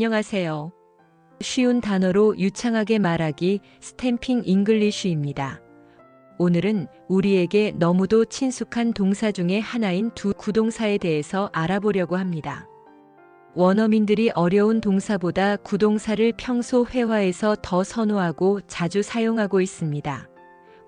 안녕하세요. 쉬운 단어로 유창하게 말하기 스탬핑 잉글리쉬입니다. 오늘은 우리에게 너무도 친숙한 동사 중에 하나인 두 구동사에 대해서 알아보려고 합니다. 원어민들이 어려운 동사보다 구동사를 평소 회화에서 더 선호하고 자주 사용하고 있습니다.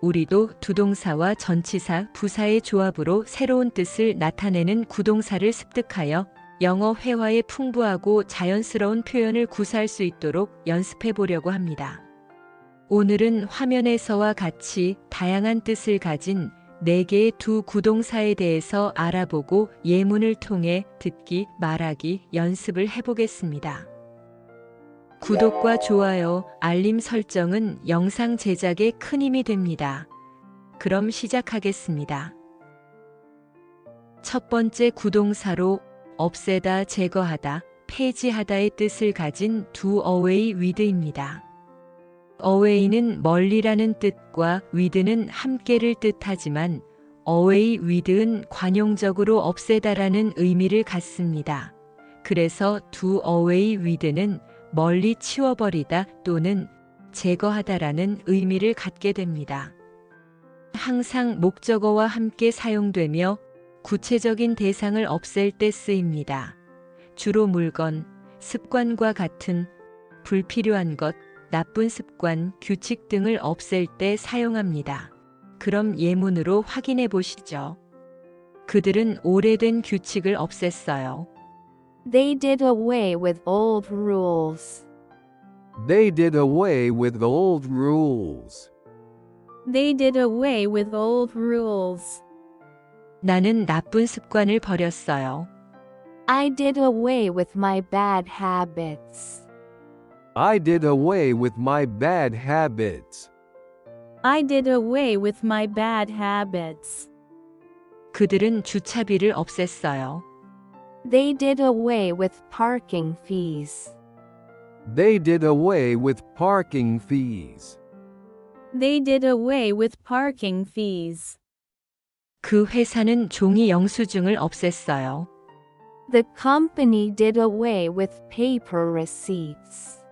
우리도 두동사와 전치사, 부사의 조합으로 새로운 뜻을 나타내는 구동사를 습득하여 영어 회화에 풍부하고 자연스러운 표현을 구사할 수 있도록 연습해 보려고 합니다. 오늘은 화면에서와 같이 다양한 뜻을 가진 4개의 두 구동사에 대해서 알아보고 예문을 통해 듣기, 말하기 연습을 해보겠습니다. 구독과 좋아요, 알림 설정은 영상 제작에 큰 힘이 됩니다. 그럼 시작하겠습니다. 첫 번째 구동사로 없애다, 제거하다, 폐지하다의 뜻을 가진 do away with입니다. away는 멀리라는 뜻과 with는 함께를 뜻하지만 away with는 관용적으로 없애다라는 의미를 갖습니다. 그래서 do away with는 멀리 치워버리다 또는 제거하다라는 의미를 갖게 됩니다. 항상 목적어와 함께 사용되며 구체적인 대상을 없앨 때 쓰입니다. 주로 물건, 습관과 같은 불필요한 것, 나쁜 습관, 규칙 등을 없앨 때 사용합니다. 그럼 예문으로 확인해 보시죠. 그들은 오래된 규칙을 없앴어요. They did away with old rules. They did away with old rules. They did away with old rules. 나는 나쁜 습관을 버렸어요. I did away with my bad habits. I did away with my bad habits. I did away with my bad habits. 그들은 주차비를 없앴어요. They did away with parking fees. They did away with parking fees. They did away with parking fees. 그 회사는 종이 영수증을 없앴어요. The company did away with paper receipts.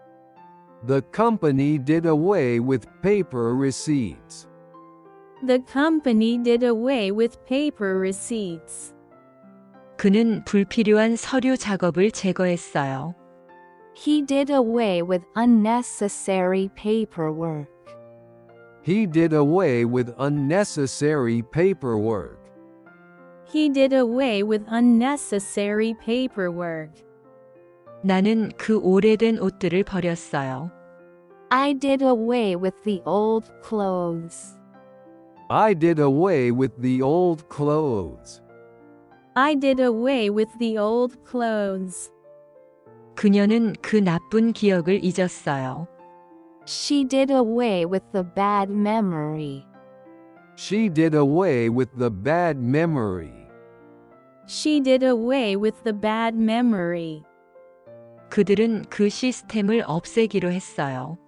The company did away with paper receipts. The company did away with paper receipts. 그는 불필요한 서류 작업을 제거했어요. He did away with unnecessary paperwork. He did away with unnecessary paperwork. He did away with unnecessary paperwork. 나는 그 오래된 옷들을 버렸어요. I did away with the old clothes. I did away with the old clothes. I did away with the old clothes. 그녀는 그 나쁜 기억을 잊었어요. She did away with the bad memory. She did away with the bad memory. She did away with the bad memory. 그들은 그 시스템을 없애기로 했어요.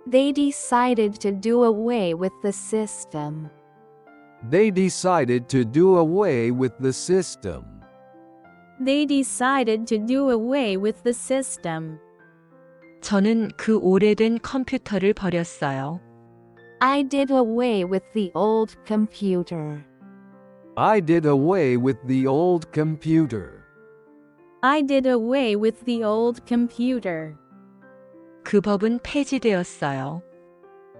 They decided to do away with the system. They decided to do away with the system. They decided to do away with the system. 저는 그 오래된 컴퓨터를 버렸어요. I did away with the old computer. I did away with the old computer. I did away with the old computer. 그 법은 폐지되었어요.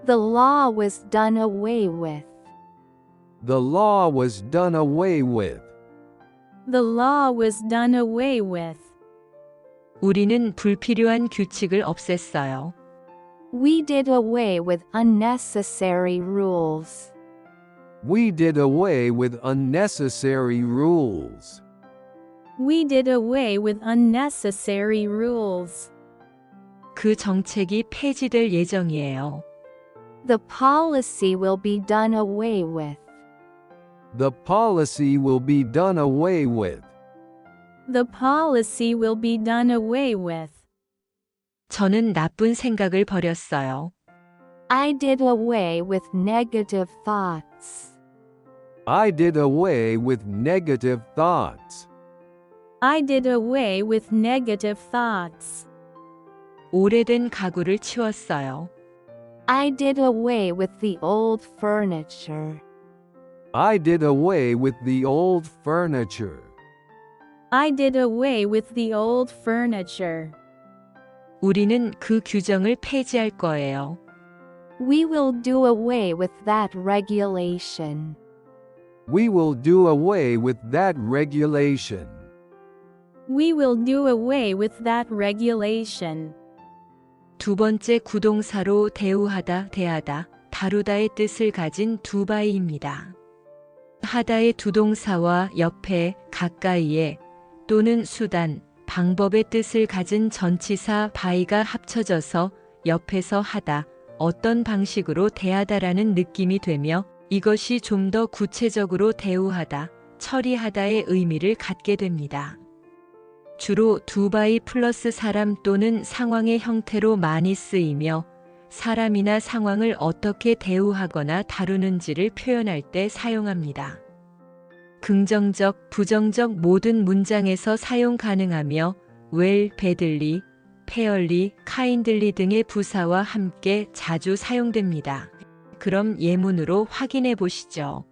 The law was done away with. The law was done away with. The law was done away with. 우리는 불필요한 규칙을 없앴어요. We did away with unnecessary rules. We did away with unnecessary rules. We did away with unnecessary rules. 그 정책이 폐지될 예정이에요. The policy will be done away with. The policy will be done away with. The policy will be done away with. 저는 나쁜 생각을 버렸어요. I did away with negative thoughts. I did away with negative thoughts. I did away with negative thoughts. 오래된 가구를 치웠어요. I did away with the old furniture. I did away with the old furniture. I did away with the old furniture. 우리는 그 규정을 폐지할 거예요. We will do away with that regulation. We will do away with that regulation. We will do away with that regulation. 두 번째 구동사로 대우하다, 대하다, 다루다의 뜻을 가진 두바이입니다. 하다의 두 동사와 옆에, 가까이에 또는 수단, 방법의 뜻을 가진 전치사 바이가 합쳐져서 옆에서 하다, 어떤 방식으로 대하다라는 느낌이 되며 이것이 좀 더 구체적으로 대우하다, 처리하다의 의미를 갖게 됩니다. 주로 두바이 플러스 사람 또는 상황의 형태로 많이 쓰이며 사람이나 상황을 어떻게 대우하거나 다루는지를 표현할 때 사용합니다. 긍정적, 부정적 모든 문장에서 사용 가능하며 well, badly, fairly, kindly 등의 부사와 함께 자주 사용됩니다. 그럼 예문으로 확인해 보시죠.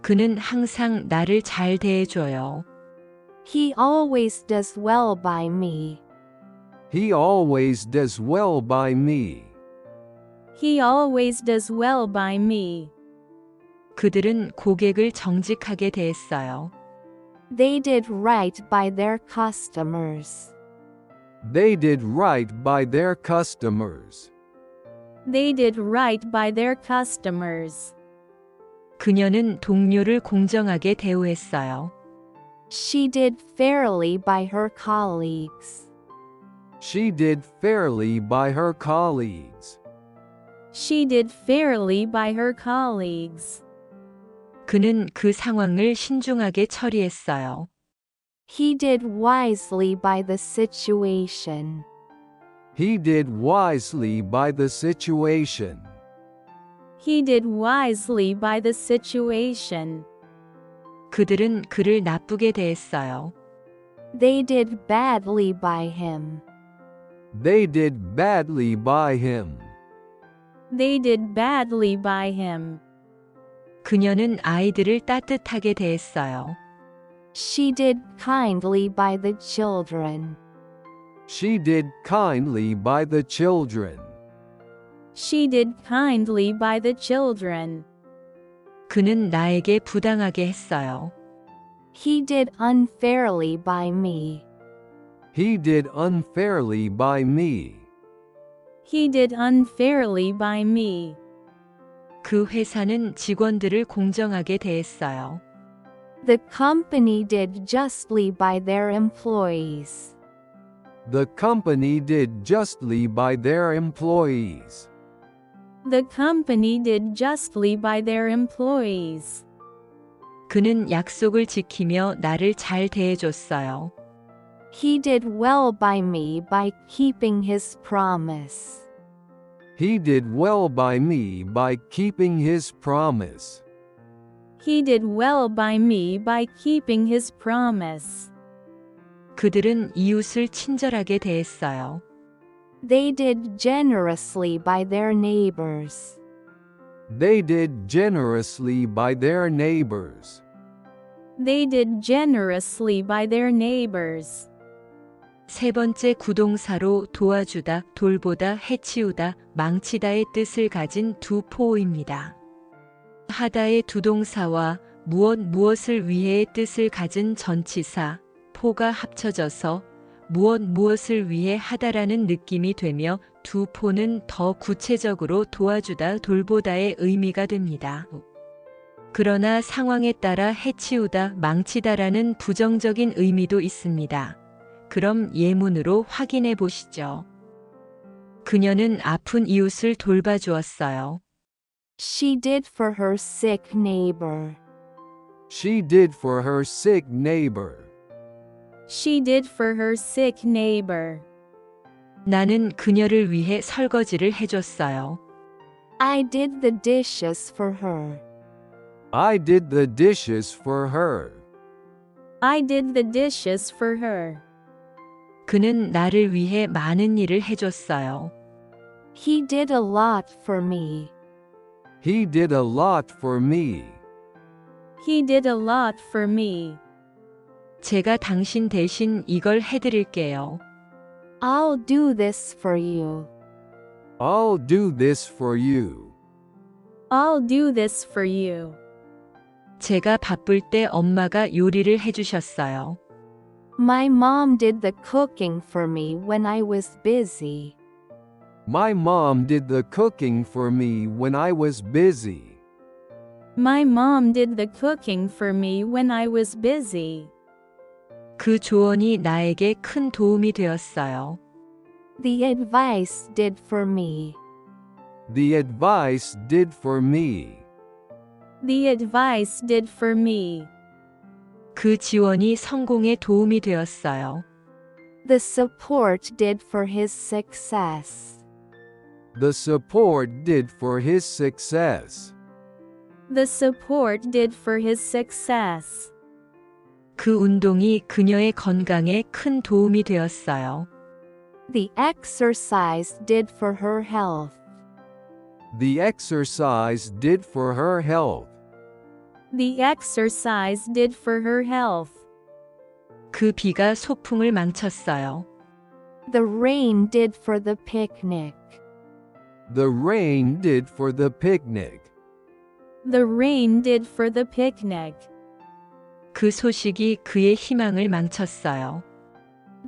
그는 항상 나를 잘 대해줘요. He always does well by me. He always does well by me. He always does well by me. 그들은 고객을 정직하게 대했어요. They did right by their customers. They did right by their customers. They did right by their customers. 그녀는 동료를 공정하게 대우했어요. She did fairly by her colleagues. She did fairly by her colleagues. She did fairly by her colleagues. 그는 그 상황을 신중하게 처리했어요. He did wisely by the situation. He did wisely by the situation. He did wisely by the situation. 그들은 그를 나쁘게 대했어요. They did badly by him. They did badly by him. They did badly by him. 그녀는 아이들을 따뜻하게 대했어요. She did kindly by the children. She did kindly by the children. She did kindly by the children. 그는 나에게 부당하게 했어요. He did unfairly by me. He did unfairly by me. He did unfairly by me. 그 회사는 직원들을 공정하게 대했어요. The company did justly by their employees. The company did justly by their employees. The company did justly by their employees. 그는 약속을 지키며 나를 잘 대해줬어요. He did well by me by keeping his promise. He did well by me by keeping his promise. He did well by me by keeping his promise. 그들은 이웃을 친절하게 대했어요. They did generously by their neighbors. They did generously by their neighbors. They did generously by their neighbors. 세 번째 구동사로 도와주다, 돌보다, 해치우다, 망치다의 뜻을 가진 두 포어입니다. 하다의 두 동사와 무엇을 위해의 뜻을 가진 전치사, 포가 합쳐져서 무엇을 위해 하다라는 느낌이 되며 두 포는 더 구체적으로 도와주다, 돌보다의 의미가 됩니다. 그러나 상황에 따라 해치우다, 망치다라는 부정적인 의미도 있습니다. 그럼 예문으로 확인해 보시죠. 그녀는 아픈 이웃을 돌봐주었어요. She did for her sick neighbor. She did for her sick neighbor. She did for her sick neighbor. 나는 그녀를 위해 설거지를 해줬어요. I did the dishes for her. I did the dishes for her. I did the dishes for her. 그는 나를 위해 많은 일을 해줬어요. He did a lot for me. He did a lot for me. He did a lot for me. 제가 당신 대신 이걸 해드릴게요. I'll do this for you. I'll do this for you. I'll do this for you. 제가 바쁠 때 엄마가 요리를 해주셨어요. My mom did the cooking for me when I was busy. My mom did the cooking for me when I was busy. My mom did the cooking for me when I was busy. 그 조언이 나에게 큰 도움이 되었어요. The advice did for me. The advice did for me. The advice did for me. 그 지원이 성공에 도움이 되었어요. The support did for his success. The support did for his success. The support did for his success. 그 운동이 그녀의 건강에 큰 도움이 되었어요. The exercise did for her health. The exercise did for her health. The exercise did for her health. 그 비가 소풍을 망쳤어요. The rain did for the picnic. The rain did for the picnic. The rain did for the picnic. 그 소식이 그의 희망을 망쳤어요.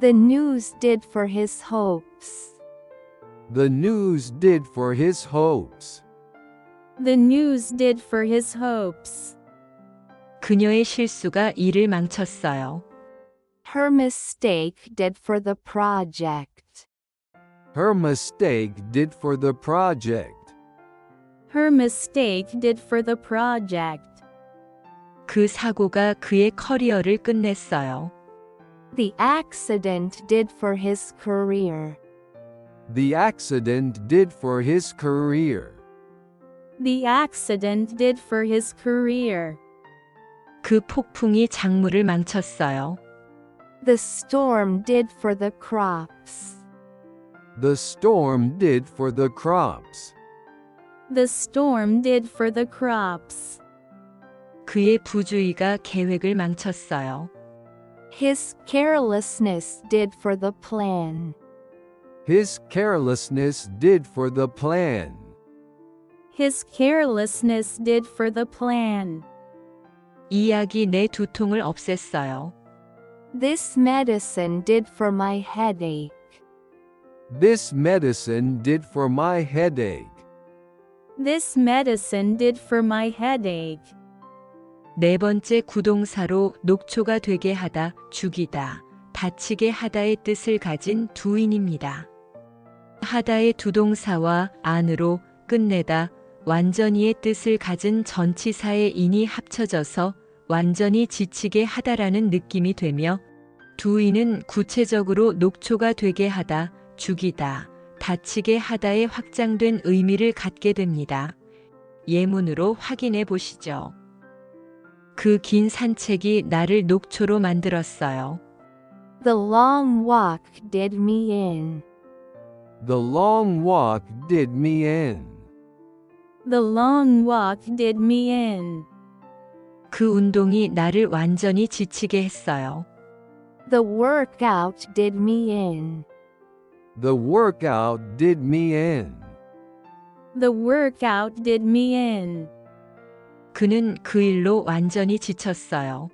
The news did for his hopes. The news did for his hopes. The news did for his hopes. 그녀의 실수가 일을 망쳤어요. Her mistake did for the project. Her mistake did for the project. Her mistake did for the project. 그 사고가 그의 커리어를 끝냈어요. The accident did for his career. The accident did for his career. The accident did for his career. 그 폭풍이 작물을 망쳤어요. The storm did for the crops. The storm did for the crops. The storm did for the crops. 그의 부주의가 계획을 망쳤어요. His carelessness did for the plan. His carelessness did for the plan. His carelessness did for the plan. 이 약이 내 두통을 없앴어요. This medicine did for my headache. This medicine did for my headache. This medicine did for my headache. 네 번째 구동사로 녹초가 되게 하다, 죽이다, 다치게 하다의 뜻을 가진 두인입니다. 하다의 두 동사와 안으로, 끝내다, 완전히의 뜻을 가진 전치사의 인이 합쳐져서 완전히 지치게 하다라는 느낌이 되며 두인은 구체적으로 녹초가 되게 하다, 죽이다, 다치게 하다의 확장된 의미를 갖게 됩니다. 예문으로 확인해 보시죠. 그 긴 산책이 나를 녹초로 만들었어요. The long walk did me in. The long walk did me in. The long walk did me in. 그 운동이 나를 완전히 지치게 했어요. The workout did me in. The workout did me in. The workout did me in. 그는 그 일로 완전히 지쳤어요.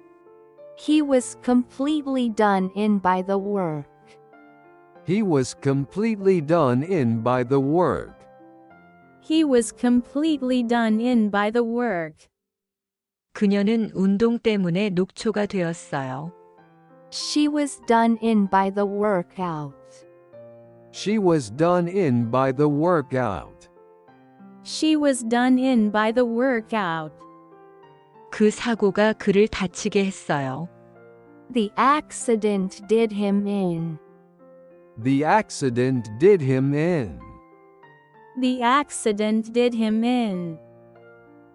He was completely done in by the work. He was completely done in by the work. He was completely done in by the work. 그녀는 운동 때문에 녹초가 되었어요. She was done in by the workout. She was done in by the workout. She was done in by the workout. 그 사고가 그를 다치게 했어요. The accident did him in. The accident did him in. The accident did him in.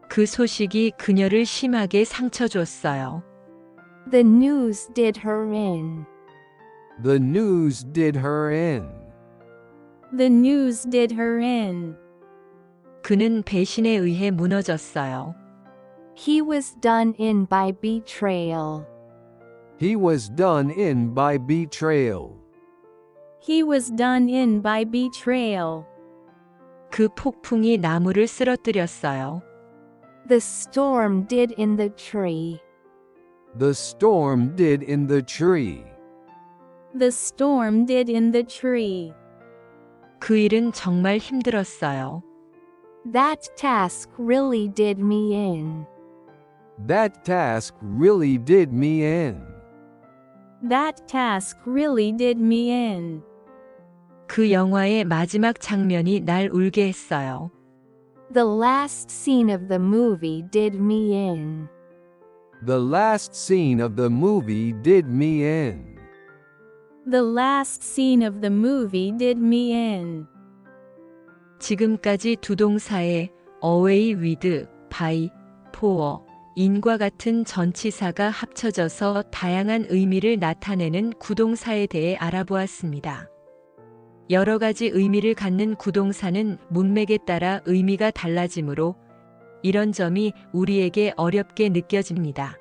그 소식이 그녀를 심하게 상처 줬어요. The news did her in. The news did her in. The news did her in. 그는 배신에 의해 무너졌어요. He was done in by betrayal. He was done in by betrayal. He was done in by betrayal. 그 폭풍이 나무를 쓰러뜨렸어요. The storm did in the tree. The storm did in the tree. The storm did in the tree. 그 일은 정말 힘들었어요. That task really did me in. That task really did me in. That task really did me in. 그 영화의 마지막 장면이 날 울게 했어요. The last scene of the movie did me in. The last scene of the movie did me in. The last scene of the movie did me in. 지금까지 두 동사의 away with, by, for, in과 같은 전치사가 합쳐져서 다양한 의미를 나타내는 구동사에 대해 알아보았습니다. 여러 가지 의미를 갖는 구동사는 문맥에 따라 의미가 달라지므로 이런 점이 우리에게 어렵게 느껴집니다.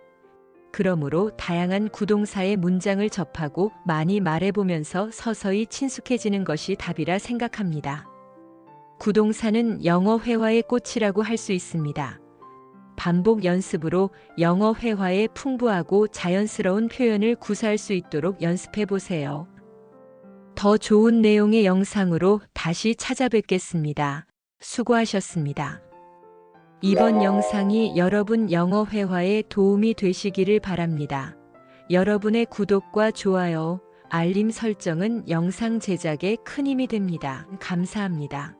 그러므로 다양한 구동사의 문장을 접하고 많이 말해보면서 서서히 친숙해지는 것이 답이라 생각합니다. 구동사는 영어 회화의 꽃이라고 할 수 있습니다. 반복 연습으로 영어 회화의 풍부하고 자연스러운 표현을 구사할 수 있도록 연습해 보세요. 더 좋은 내용의 영상으로 다시 찾아뵙겠습니다. 수고하셨습니다. 이번 영상이 여러분 영어 회화에 도움이 되시기를 바랍니다. 여러분의 구독과 좋아요, 알림 설정은 영상 제작에 큰 힘이 됩니다. 감사합니다.